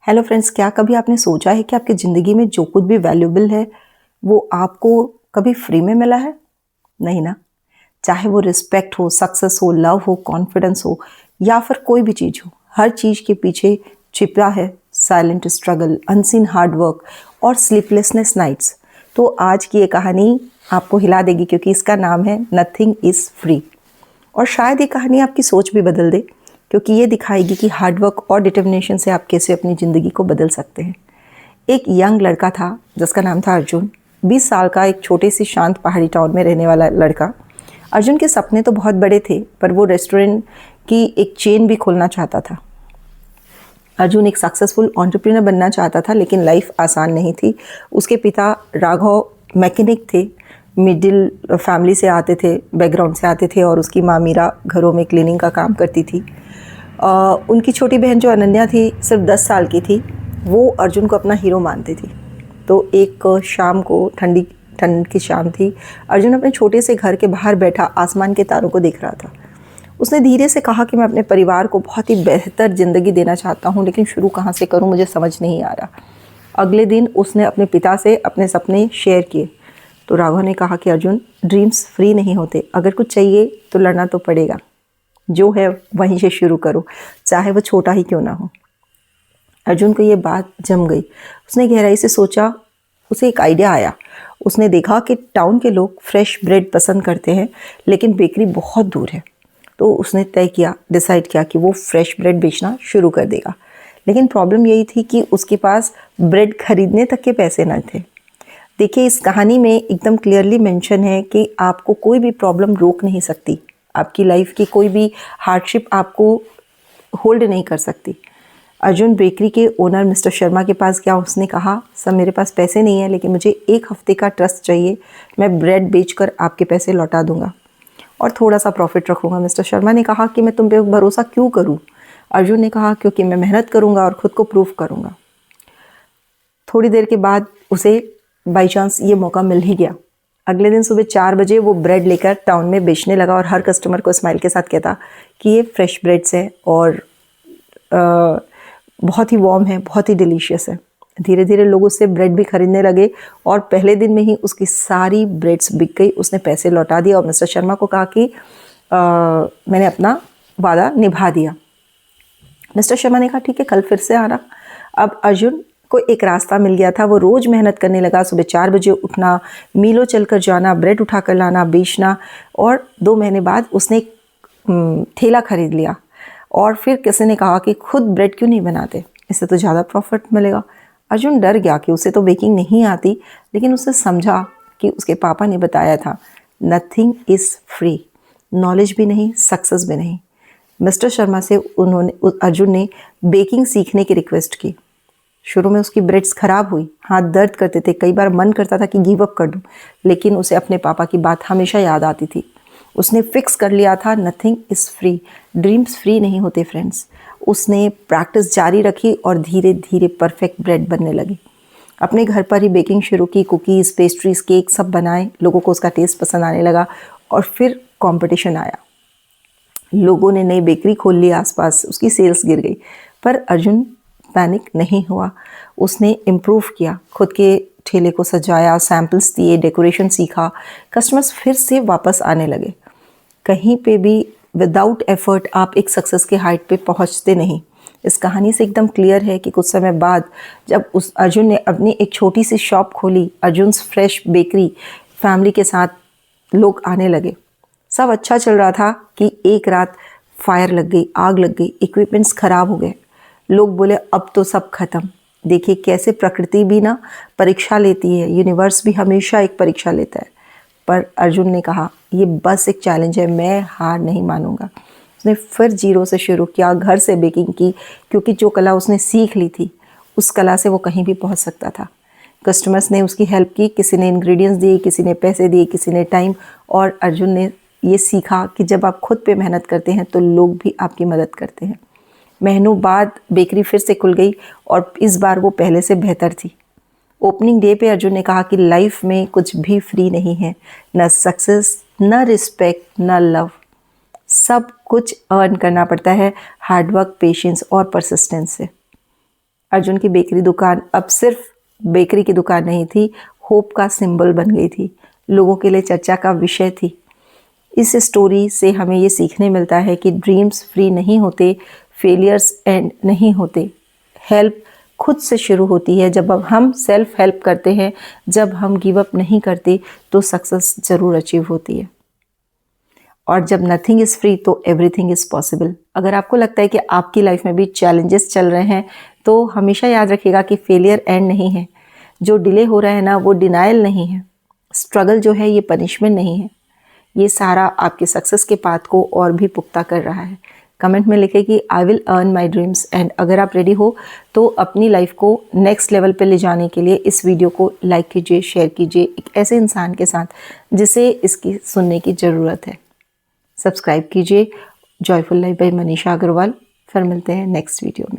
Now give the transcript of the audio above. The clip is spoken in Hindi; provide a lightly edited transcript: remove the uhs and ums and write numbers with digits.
हेलो फ्रेंड्स, क्या कभी आपने सोचा है कि आपकी ज़िंदगी में जो कुछ भी वैल्यूएबल है वो आपको कभी फ्री में मिला है? नहीं ना। चाहे वो रिस्पेक्ट हो, सक्सेस हो, लव हो, कॉन्फिडेंस हो या फिर कोई भी चीज़ हो, हर चीज़ के पीछे छिपा है silent struggle, unseen hard work और स्लीपलेसनेस नाइट्स। तो आज की ये कहानी आपको हिला देगी क्योंकि इसका नाम है नथिंग इज़ फ्री। और शायद ये कहानी आपकी सोच भी बदल दे क्योंकि ये दिखाएगी कि हार्डवर्क और डिटर्मिनेशन से आप कैसे अपनी ज़िंदगी को बदल सकते हैं। एक यंग लड़का था जिसका नाम था अर्जुन। 20 साल का, एक छोटे सी शांत पहाड़ी टाउन में रहने वाला लड़का। अर्जुन के सपने तो बहुत बड़े थे, पर वो रेस्टोरेंट की एक चेन भी खोलना चाहता था। अर्जुन एक सक्सेसफुल एंटरप्रेन्योर बनना चाहता था, लेकिन लाइफ आसान नहीं थी। उसके पिता राघव मैकेनिक थे, मिडिल फैमिली से आते थे, बैकग्राउंड से आते थे, और उसकी माँ मीरा घरों में क्लीनिंग का काम करती थी। उनकी छोटी बहन जो अनन्या थी, सिर्फ 10 साल की थी। वो अर्जुन को अपना हीरो मानती थी। तो एक शाम को, ठंड की शाम थी, अर्जुन अपने छोटे से घर के बाहर बैठा आसमान के तारों को देख रहा था। उसने धीरे से कहा कि मैं अपने परिवार को बहुत ही बेहतर ज़िंदगी देना चाहता हूँ, लेकिन शुरू कहाँ से करूँ, मुझे समझ नहीं आ रहा। अगले दिन उसने अपने पिता से अपने सपने शेयर किए। तो राघव ने कहा कि अर्जुन, ड्रीम्स फ्री नहीं होते, अगर कुछ चाहिए तो लड़ना तो पड़ेगा। जो है वहीं से शुरू करो, चाहे वो छोटा ही क्यों ना हो। अर्जुन को ये बात जम गई। उसने गहराई से सोचा, उसे एक आइडिया आया। उसने देखा कि टाउन के लोग फ्रेश ब्रेड पसंद करते हैं, लेकिन बेकरी बहुत दूर है। तो उसने डिसाइड किया कि वो फ्रेश ब्रेड बेचना शुरू कर देगा। लेकिन प्रॉब्लम यही थी कि उसके पास ब्रेड खरीदने तक के पैसे न थे। देखिए, इस कहानी में एकदम क्लियरली मेंशन है कि आपको कोई भी प्रॉब्लम रोक नहीं सकती। आपकी लाइफ की कोई भी हार्डशिप आपको होल्ड नहीं कर सकती। अर्जुन बेकरी के ओनर मिस्टर शर्मा के पास गया। उसने कहा, सर मेरे पास पैसे नहीं है, लेकिन मुझे 1 हफ्ते का ट्रस्ट चाहिए। मैं ब्रेड बेचकर आपके पैसे लौटा दूंगा और थोड़ा सा प्रॉफिट रखूंगा। मिस्टर शर्मा ने कहा कि मैं तुम पे भरोसा क्यों करूं? अर्जुन ने कहा, क्योंकि मैं मेहनत करूंगा और ख़ुद को प्रूव करूंगा। थोड़ी देर के बाद उसे बाई चांस ये मौका मिल ही गया। अगले दिन सुबह 4 बजे वो ब्रेड लेकर टाउन में बेचने लगा और हर कस्टमर को स्माइल के साथ कहता कि ये फ्रेश ब्रेड्स हैं और बहुत ही वार्म है, बहुत ही डिलीशियस है। धीरे धीरे लोग उससे ब्रेड भी खरीदने लगे और पहले दिन में ही उसकी सारी ब्रेड्स बिक गई। उसने पैसे लौटा दिया और मिस्टर शर्मा को कहा कि मैंने अपना वादा निभा दिया। मिस्टर शर्मा ने कहा, ठीक है, कल फिर से आना। अब अर्जुन को एक रास्ता मिल गया था। वो रोज़ मेहनत करने लगा। सुबह 4 बजे उठना, मीलों चलकर जाना, ब्रेड उठा कर लाना, बेचना। और 2 महीने बाद उसने एक ठेला खरीद लिया। और फिर किसी ने कहा कि खुद ब्रेड क्यों नहीं बनाते, इससे तो ज़्यादा प्रॉफिट मिलेगा। अर्जुन डर गया कि उसे तो बेकिंग नहीं आती, लेकिन उसने समझा कि उसके पापा ने बताया था, नथिंग इज़ फ्री। नॉलेज भी नहीं, सक्सेस भी नहीं। मिस्टर शर्मा से अर्जुन ने बेकिंग सीखने की रिक्वेस्ट की। शुरू में उसकी ब्रेड्स ख़राब हुई, हाथ दर्द करते थे, कई बार मन करता था कि गिव अप कर दूं, लेकिन उसे अपने पापा की बात हमेशा याद आती थी। उसने फिक्स कर लिया था, nothing is free. Dreams free नहीं होते फ्रेंड्स। उसने प्रैक्टिस जारी रखी और धीरे धीरे परफेक्ट ब्रेड बनने लगी। अपने घर पर ही बेकिंग शुरू की, कुकीज़, पेस्ट्रीज, केक सब बनाए। लोगों को उसका टेस्ट पसंद आने लगा और फिर कंपटीशन आया। लोगों ने नई बेकरी खोल ली आसपास, उसकी सेल्स गिर गई, पर अर्जुन पैनिक नहीं हुआ। उसने इम्प्रूव किया, खुद के ठेले को सजाया, सैम्पल्स दिए, डेकोरेशन सीखा। कस्टमर्स फिर से वापस आने लगे। कहीं पे भी विदाउट एफर्ट आप एक सक्सेस के हाइट पे पहुंचते नहीं। इस कहानी से एकदम क्लियर है कि कुछ समय बाद जब उस अर्जुन ने अपनी एक छोटी सी शॉप खोली, अर्जुन्स फ्रेश बेकरी, फैमिली के साथ लोग आने लगे। सब अच्छा चल रहा था कि एक रात फायर लग गई, आग लग गई, इक्विपमेंट्स ख़राब हो गए। लोग बोले अब तो सब खत्म। देखिए कैसे प्रकृति भी ना परीक्षा लेती है, यूनिवर्स भी हमेशा एक परीक्षा लेता है। पर अर्जुन ने कहा, ये बस एक चैलेंज है, मैं हार नहीं मानूंगा। उसने फिर जीरो से शुरू किया, घर से बेकिंग की, क्योंकि जो कला उसने सीख ली थी उस कला से वो कहीं भी पहुंच सकता था। कस्टमर्स ने उसकी हेल्प की, किसी ने इंग्रेडिएंट्स दिए, किसी ने पैसे दिए, किसी ने टाइम। और अर्जुन ने ये सीखा कि जब आप खुद पे मेहनत करते हैं तो लोग भी आपकी मदद करते हैं। महीनों बाद बेकरी फिर से खुल गई और इस बार वो पहले से बेहतर थी। ओपनिंग डे पे अर्जुन ने कहा कि लाइफ में कुछ भी फ्री नहीं है, न सक्सेस, न रिस्पेक्ट, न लव। सब कुछ अर्न करना पड़ता है हार्डवर्क, पेशेंस और परसिस्टेंस से। अर्जुन की बेकरी दुकान अब सिर्फ बेकरी की दुकान नहीं थी, होप का सिंबल बन गई थी, लोगों के लिए चर्चा का विषय थी। इस स्टोरी से हमें ये सीखने मिलता है कि ड्रीम्स फ्री नहीं होते, फेलियर्स एंड नहीं होते। हेल्प खुद से शुरू होती है। जब हम सेल्फ हेल्प करते हैं, जब हम गिव अप नहीं करते, तो सक्सेस ज़रूर अचीव होती है। और जब नथिंग इज़ फ्री तो एवरीथिंग इज़ पॉसिबल। अगर आपको लगता है कि आपकी लाइफ में भी चैलेंजेस चल रहे हैं, तो हमेशा याद रखिएगा कि फेलियर एंड नहीं है। जो डिले हो रहा है ना, वो डिनाइल नहीं है। स्ट्रगल जो है ये पनिशमेंट नहीं है। ये सारा आपके सक्सेस के पाथ को और भी पुख्ता कर रहा है। कमेंट में लिखें कि I will earn my dreams. And अगर आप रेडी हो तो अपनी लाइफ को नेक्स्ट लेवल पे ले जाने के लिए इस वीडियो को लाइक कीजिए, शेयर कीजिए एक ऐसे इंसान के साथ जिसे इसकी सुनने की ज़रूरत है। सब्सक्राइब कीजिए joyful life by Manisha Agrawal. फिर मिलते हैं नेक्स्ट वीडियो में।